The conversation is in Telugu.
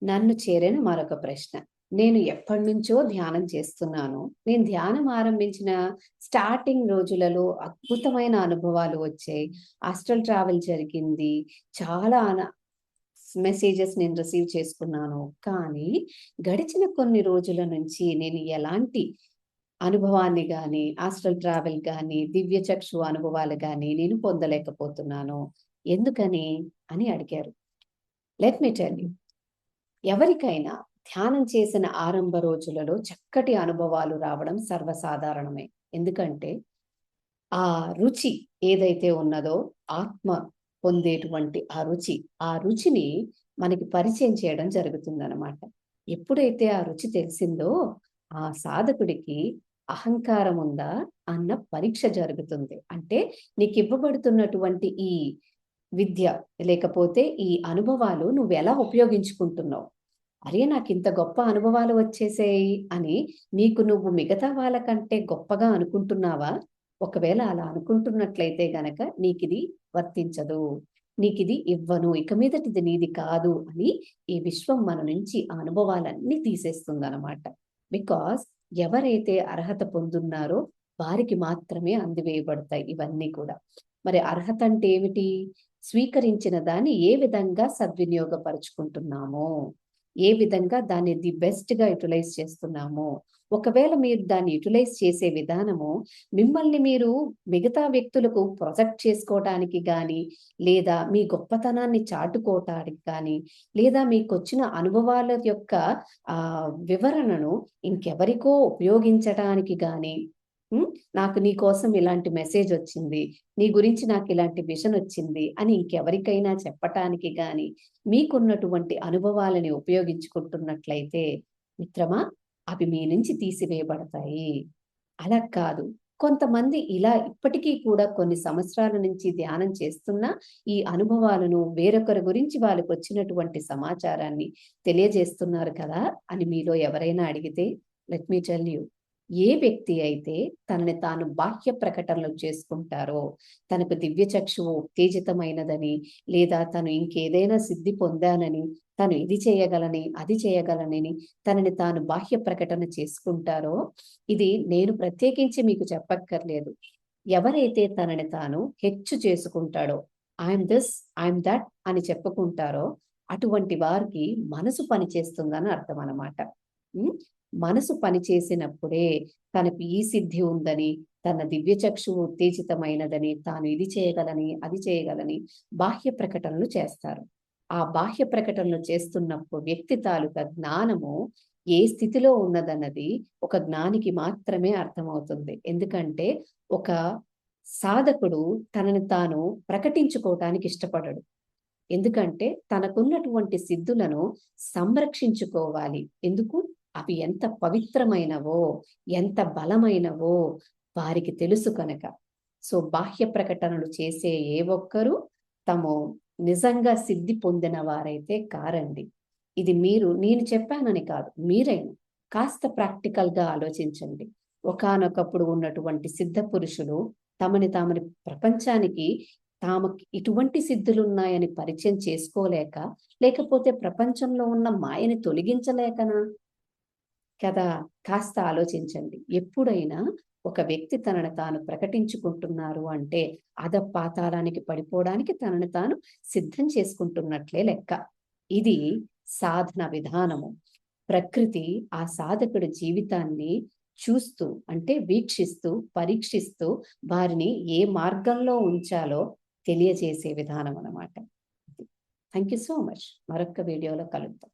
నన్ను చేరిన మరొక ప్రశ్న. నేను ఎప్పటినుంచో ధ్యానం చేస్తున్నాను. నేను ధ్యానం ఆరంభించిన స్టార్టింగ్ రోజులలో అద్భుతమైన అనుభవాలు వచ్చాయి. ఆస్ట్రల్ ట్రావెల్ జరిగింది. చాలా మెసేజెస్ నేను రిసీవ్ చేసుకున్నాను. కానీ గడిచిన కొన్ని రోజుల నుంచి నేను ఎలాంటి అనుభవాన్ని గాని, ఆస్ట్రల్ ట్రావెల్ గాని, దివ్య చక్షు అనుభవాలు గాని నేను పొందలేకపోతున్నాను. ఎందుకని? అని అడిగారు. Let me tell you. ఎవరికైనా ధ్యానం చేసిన ఆరంభ రోజులలో చక్కటి అనుభవాలు రావడం సర్వసాధారణమే. ఎందుకంటే, ఆ రుచి ఏదైతే ఉన్నదో ఆత్మ పొందేటువంటి ఆ రుచిని మనకి పరిచయం చేయడం జరుగుతుందనమాట. ఎప్పుడైతే ఆ రుచి తెలిసిందో, ఆ సాధకుడికి అహంకారం ఉందా అన్న పరీక్ష జరుగుతుంది. అంటే నీకివ్వబడుతున్నటువంటి ఈ విద్య, లేకపోతే ఈ అనుభవాలు నువ్వెలా ఉపయోగించుకుంటున్నావు? అరే! నాకింత గొప్ప అనుభవాలు వచ్చేసాయి అని నీకు నువ్వు మిగతా వాళ్ళకంటే గొప్పగా అనుకుంటున్నావా? ఒకవేళ అలా అనుకుంటున్నట్లయితే గనక నీకిది వర్తించదు. నీకిది ఇవ్వను. ఇక మీదట ఇది నీది కాదు అని ఈ విశ్వం మన నుంచి ఆ అనుభవాలన్నీ తీసేస్తుందనమాట. బికాజ్ ఎవరైతే అర్హత పొందున్నారో వారికి మాత్రమే అందివేయబడతాయి ఇవన్నీ కూడా. మరి అర్హత అంటే ఏమిటి? స్వీకరించిన దాన్ని ఏ విధంగా సద్వినియోగపరుచుకుంటున్నామో, ఏ విధంగా దాన్ని ది బెస్ట్‌గా యుటిలైజ్ చేస్తున్నామో. ఒకవేళ మీరు దాన్ని యుటిలైజ్ చేసే విధానము మిమ్మల్ని మీరు మిగతా వ్యక్తులకు ప్రొజెక్ట్ చేసుకోవటానికి గాని, లేదా మీ గొప్పతనాన్ని చాటుకోవటానికి కానీ, లేదా మీకొచ్చిన అనుభవాల యొక్క వివరణను ఇంకెవరికో ఉపయోగించటానికి గాని, హ్మ్. నాకు నీ కోసం ఇలాంటి మెసేజొచ్చింది. నీ గురించి నాకిలాంటి విషనొచ్చింది అని ఇంకెవరికైనా చెప్పటానికి గాని, మీకున్నటువంటి అనుభవాలని ఉపయోగించుకుంటున్నట్లయితే మిత్రమా, అవి మీ నుంచి తీసివేయబడతాయి. అలా కాదు. కొంతమంది ఇలా ఇప్పటికీ కూడా కొన్ని సంవత్సరాల నుంచి ధ్యానం చేస్తున్నా, ఈ అనుభవాలను వేరొకరి గురించి వాళ్ళకొచ్చినటువంటి సమాచారాన్ని తెలియజేస్తున్నారు కదా! అని మీలో ఎవరైనా అడిగితే లెట్ మీ టెల్ యూ. ఏ వ్యక్తి అయితే తనని తాను బాహ్య ప్రకటనలు చేసుకుంటారో, తనకు దివ్య చక్షువు ఉత్తేజితమైనదని, లేదా తను ఇంకేదైనా సిద్ధి పొందానని, తను ఇది చేయగలని, అది చేయగలనని తనని తాను బాహ్య ప్రకటన చేసుకుంటారో, ఇది నేను ప్రత్యేకించి మీకు చెప్పక్కర్లేదు. ఎవరైతే తనని తాను హెచ్చు చేసుకుంటాడో, ఐయామ్ థిస్, ఐయామ్ థట్ అని చెప్పుకుంటారో, అటువంటి వారికి మనసు పనిచేస్తుందని అర్థమనమాట. హ్మ్. మనసు పనిచేసినప్పుడే తనకు ఈ సిద్ధి ఉందని, తన దివ్య చక్షువు ఉత్తేజితమైనదని, తాను ఇది చేయగలని, అది చేయగలని బాహ్య ప్రకటనలు చేస్తారు. ఆ బాహ్య ప్రకటనలు చేస్తున్నప్పుడు వ్యక్తి తాలూకా జ్ఞానము ఏ స్థితిలో ఉన్నదన్నది ఒక జ్ఞానికి మాత్రమే అర్థమవుతుంది. ఎందుకంటే ఒక సాధకుడు తనని తాను ప్రకటించుకోవటానికి ఇష్టపడడు. ఎందుకంటే తనకున్నటువంటి సిద్ధులను సంరక్షించుకోవాలి. ఎందుకు? అవి ఎంత పవిత్రమైనవో, ఎంత బలమైనవో వారికి తెలుసు కనుక. సో, బాహ్య ప్రకటనలు చేసే ఏ ఒక్కరు తాము నిజంగా సిద్ధి పొందిన వారైతే కారండి. ఇది నేను చెప్పానని కాదు. మీరైనా కాస్త ప్రాక్టికల్‌గా ఆలోచించండి. ఒకానొకప్పుడు ఉన్నటువంటి సిద్ధ పురుషులు తమని ప్రపంచానికి తామకి ఇటువంటి సిద్ధులున్నాయని పరిచయం చేసుకోలేక, లేకపోతే ప్రపంచంలో ఉన్న మాయని తొలగించలేకనా? కదా! కాస్త ఆలోచించండి. ఎప్పుడైనా ఒక వ్యక్తి తనను తాను ప్రకటించుకుంటున్నారు అంటే, అధపాతాళానికి పడిపోవడానికి తనను తాను సిద్ధం చేసుకుంటున్నట్లే లెక్క. ఇది సాధన విధానము. ప్రకృతి ఆ సాధకుడి జీవితాన్ని చూస్తూ అంటే వీక్షిస్తూ, పరీక్షిస్తూ వారిని ఏ మార్గంలో ఉంచాలో తెలియజేసే విధానం అన్నమాట. Thank you so much. మరొక్క వీడియోలో కలుద్దాం.